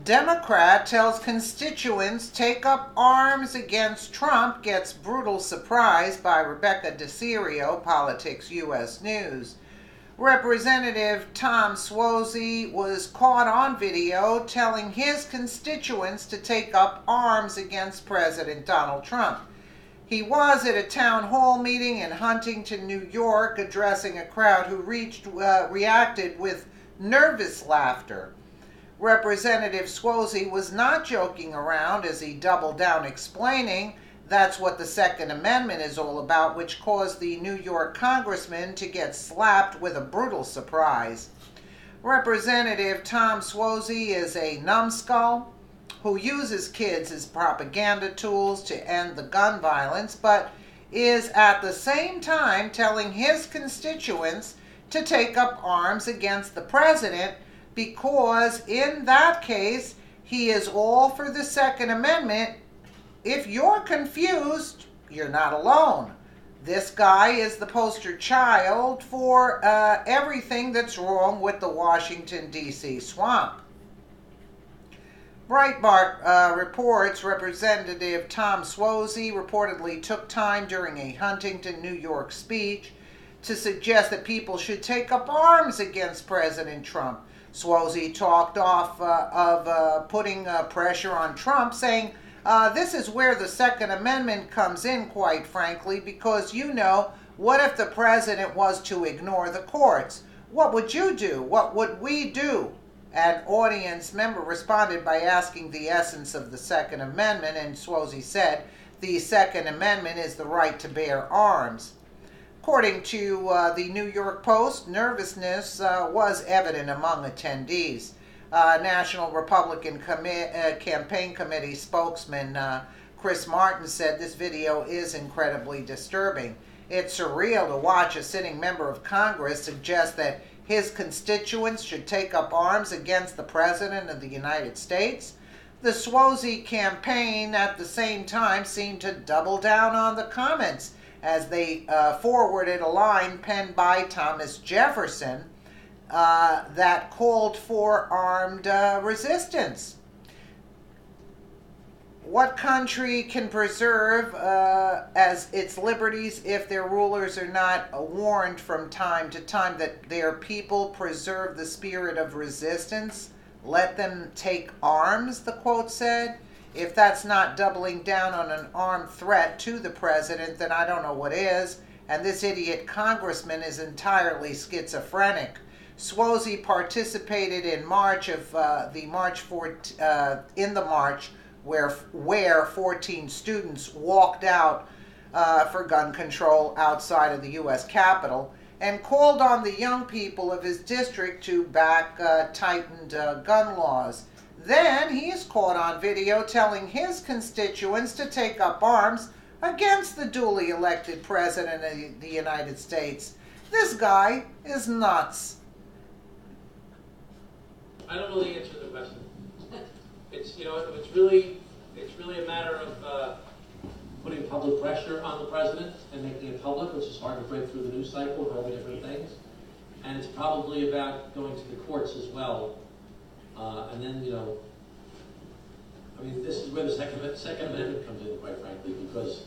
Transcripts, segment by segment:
Democrat tells constituents take up arms against Trump, gets brutal surprise by Rebecca DeCirio, Politics U.S. News. Representative Tom Suozzi was caught on video telling his constituents to take up arms against President Donald Trump. He was at a town hall meeting in Huntington, New York, addressing a crowd who reacted with nervous laughter. Representative Suozzi was not joking around as he doubled down explaining that's what the Second Amendment is all about, which caused the New York congressman to get slapped with a brutal surprise. Representative Tom Suozzi is a numbskull who uses kids as propaganda tools to end the gun violence, but is at the same time telling his constituents to take up arms against the president because in that case, he is all for the Second Amendment. If you're confused, you're not alone. This guy is the poster child for everything that's wrong with the Washington, D.C. swamp. Breitbart reports Representative Tom Suozzi reportedly took time during a Huntington, New York speech to suggest that people should take up arms against President Trump. Suozzi talked off of putting pressure on Trump, saying, this is where the Second Amendment comes in, quite frankly, because what if the president was to ignore the courts? What would you do? What would we do? An audience member responded by asking the essence of the Second Amendment, and Suozzi said, the Second Amendment is the right to bear arms. According to the New York Post, nervousness was evident among attendees. National Republican Campaign Committee spokesman Chris Martin said this video is incredibly disturbing. It's surreal to watch a sitting member of Congress suggest that his constituents should take up arms against the President of the United States. The Suozzi campaign at the same time seemed to double down on the comments as they forwarded a line penned by Thomas Jefferson that called for armed resistance. What country can preserve as its liberties if their rulers are not warned from time to time that their people preserve the spirit of resistance? Let them take arms, the quote said. If that's not doubling down on an armed threat to the president, then I don't know what is. And this idiot congressman is entirely schizophrenic. Suozzi participated in March of where 14 students walked out for gun control outside of the U.S. Capitol and called on the young people of his district to back tightened gun laws. Then he is caught on video telling his constituents to take up arms against the duly elected President of the United States. This guy is nuts. I don't know the answer to the question. It's really a matter of putting public pressure on the president and making it public, which is hard to break through the news cycle of all the different things. And it's probably about going to the courts as well. And then, this is where the Second Amendment comes in, quite frankly, because,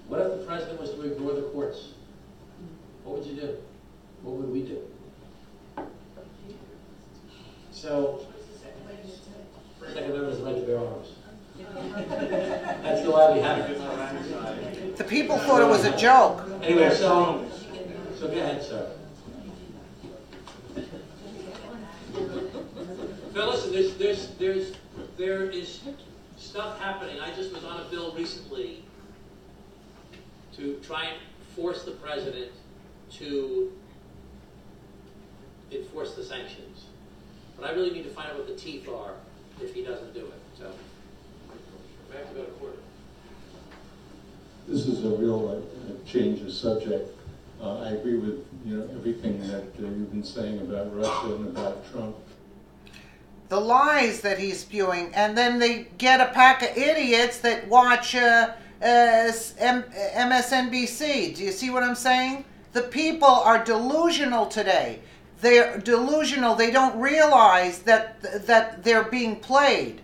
what if the president was to ignore the courts? What would you do? What would we do? So, Second Amendment is the right to bear arms. That's the why we have it. The people thought it was a joke. Anyway, so go ahead, sir. Now listen, there is stuff happening. I just was on a bill recently to try and force the president to enforce the sanctions. But I really need to find out what the teeth are if he doesn't do it. So I have to go to court. This is a real change of subject. I agree with everything that you've been saying about Russia and about Trump. The lies that he's spewing, and then they get a pack of idiots that watch MSNBC. Do you see what I'm saying? The people are delusional today. They're delusional. They don't realize that they're being played.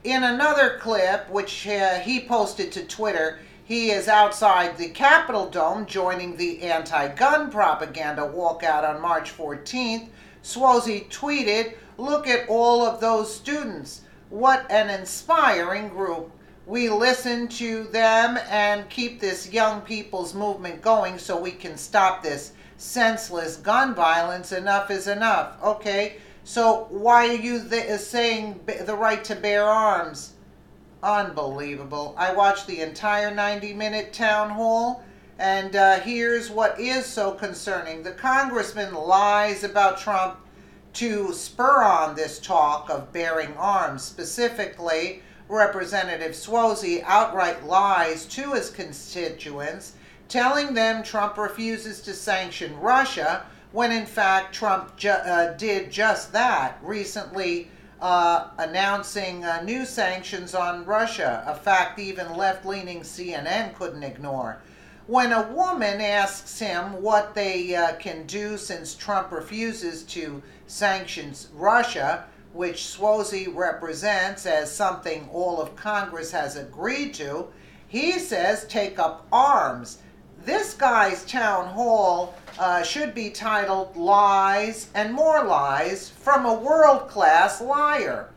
In another clip, which he posted to Twitter, he is outside the Capitol Dome joining the anti-gun propaganda walkout on March 14th. Swozey tweeted, "Look at all of those students. What an inspiring group. We listen to them and keep this young people's movement going so we can stop this senseless gun violence. Enough is enough." Okay, so why are you saying the right to bear arms? Unbelievable. I watched the entire 90-minute town hall, and here's what is so concerning. The congressman lies about Trump to spur on this talk of bearing arms. Specifically, Representative Swozey outright lies to his constituents, telling them Trump refuses to sanction Russia, when in fact Trump did just that, recently announcing new sanctions on Russia, a fact even left-leaning CNN couldn't ignore. When a woman asks him what they can do since Trump refuses to sanction Russia, which Swozey represents as something all of Congress has agreed to, he says take up arms. This guy's town hall should be titled "Lies and More Lies from a World-Class Liar."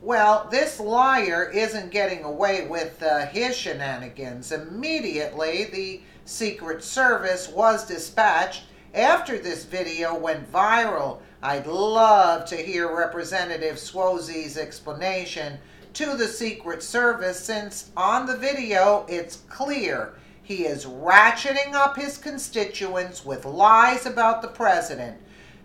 Well, this liar isn't getting away with his shenanigans. Immediately, the Secret Service was dispatched after this video went viral. I'd love to hear Representative Swozey's explanation to the Secret Service, since on the video it's clear he is ratcheting up his constituents with lies about the president.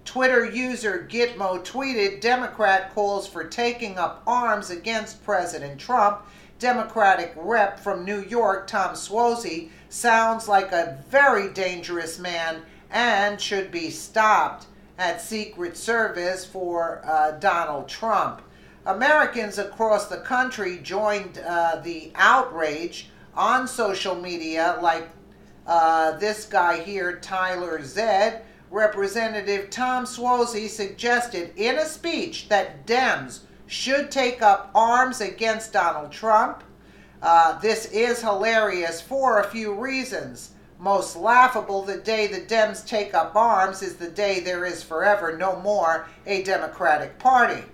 Twitter user Gitmo tweeted, "Democrat calls for taking up arms against President Trump. Democratic rep from New York, Tom Swozey, sounds like a very dangerous man and should be stopped at Secret Service for Donald Trump." Americans across the country joined the outrage on social media, like this guy here, Tyler Zed. Representative Tom Swozey suggested in a speech that Dems should take up arms against Donald Trump. This is hilarious for a few reasons. Most laughable, the day the Dems take up arms is the day there is forever no more a Democratic Party.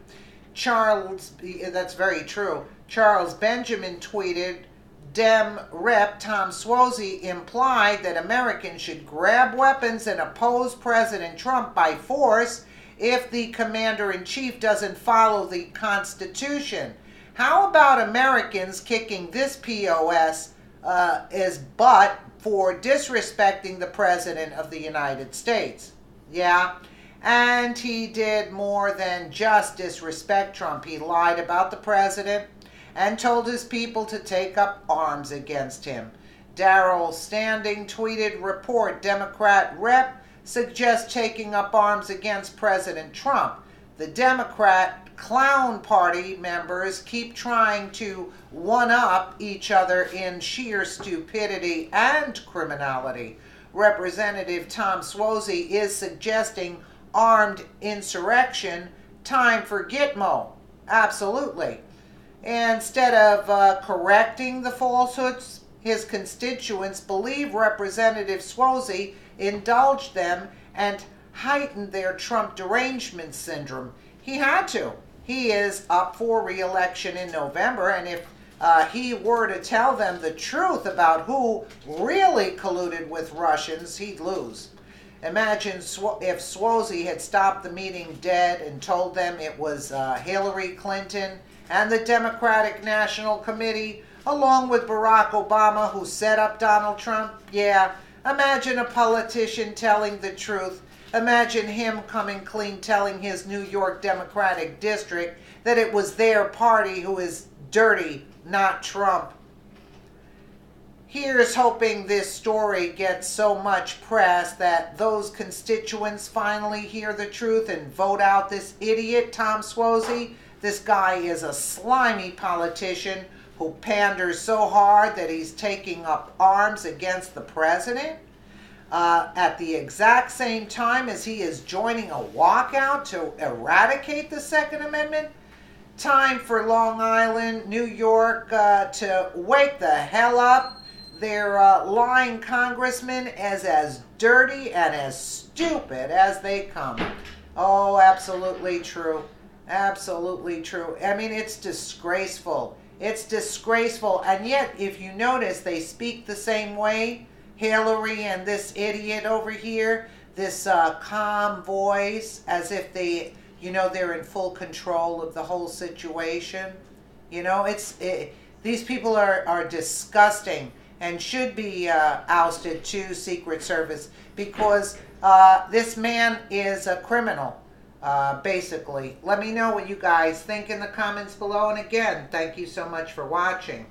That's very true. Charles Benjamin tweeted, "Dem Rep Tom Swozey implied that Americans should grab weapons and oppose President Trump by force if the commander-in-chief doesn't follow the Constitution. How about Americans kicking this POS his butt for disrespecting the President of the United States?" Yeah, and he did more than just disrespect Trump. He lied about the president and told his people to take up arms against him. Darrell Standing tweeted, "Report Democrat rep suggests taking up arms against President Trump. The Democrat clown party members keep trying to one-up each other in sheer stupidity and criminality. Representative Tom Swozey is suggesting armed insurrection. Time for Gitmo." Absolutely. Instead of correcting the falsehoods, his constituents believe Representative Swozey indulged them and heightened their Trump derangement syndrome. He had to. He is up for re-election in November, and if he were to tell them the truth about who really colluded with Russians, he'd lose. Imagine if Swozey had stopped the meeting dead and told them it was Hillary Clinton and the Democratic National Committee, along with Barack Obama, who set up Donald Trump. Yeah, imagine a politician telling the truth. Imagine him coming clean, telling his New York Democratic district that it was their party who is dirty, not Trump. Here's hoping this story gets so much press that those constituents finally hear the truth and vote out this idiot, Tom Swozey. This guy is a slimy politician who panders so hard that he's taking up arms against the president. at the exact same time as he is joining a walkout to eradicate the Second Amendment. Time for Long Island, New York to wake the hell up. Their lying congressman is as dirty and as stupid as they come. Oh, absolutely true. Absolutely true. I mean, it's disgraceful. It's disgraceful. And yet, if you notice, they speak the same way. Hillary and this idiot over here, this calm voice, as if they, they're in full control of the whole situation. These people are disgusting and should be ousted to Secret Service because this man is a criminal, basically. Let me know what you guys think in the comments below. And again, thank you so much for watching.